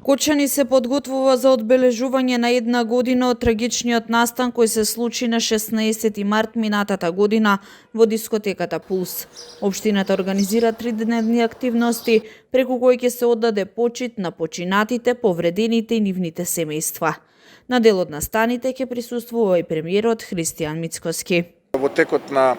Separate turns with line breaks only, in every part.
Кочани се подготвува за одбележување на една година од трагичниот настан кој се случи на 16 март минатата година во дискотеката Пулс. Општината организира 3-дневни активности преку кои ќе се оддаде почит на починатите, повредените и нивните семејства. На делот на станите ќе присуствува и премиерот Христијан Мицкоски.
Во текот на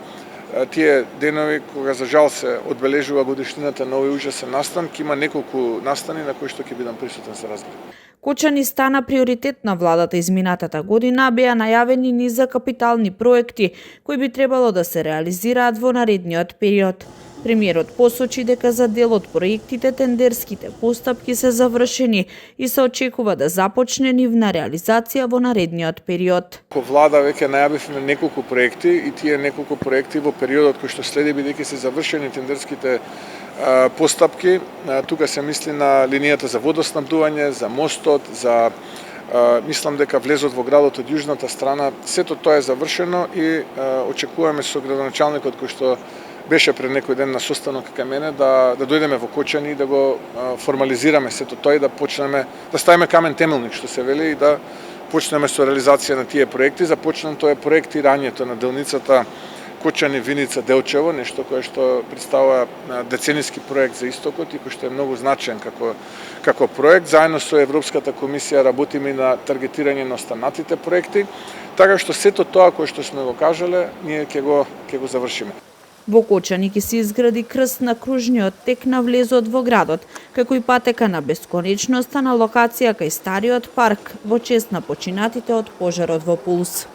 тие денови, кога за жал се одбележува годишнината на овој ужасен настан, ќе има неколку настани на кои што ќе бидам присутен за разговор.
Кочани стана приоритет на владата изминатата година, беа најавени низ за капитални проекти кои би требало да се реализираат во наредниот период. Премиерот посочи дека за дел од проектите тендерските постапки се завршени и се очекува да започне нивна реализација во наредниот период.
Ко влада веќе најавивме неколку проекти и тие неколку проекти во периодот кој што следи бидејќи се завршени тендерските постапки. Тука се мисли на линијата за водоснабдување, за мостот, за мислам дека влезот во градот од јужната страна, сето тоа е завршено и очекуваме со градоначалникот кој што беше пред некој ден на состанок кај мене да дојдеме во Кочани и да го формализираме сето тоа и да почнеме да ставиме камен темелник што се вели и да почнеме со реализација на тие проекти. Започнем тоа е проектирањето на делницата Кочани Виница Делчево, нешто кое што представува децениски проект за истокот и кој што е многу значаен како проект. Заедно со Европската комисија работиме на таргетирање на останатите проекти, така што сето тоа кое што сме го кажале, ние ќе го завршиме.
Во Кочани ќе се изгради крст на кружниот тек на влезот во градот, како и патека на бесконечноста на локација кај стариот парк во чест на починатите од пожарот во Пулс.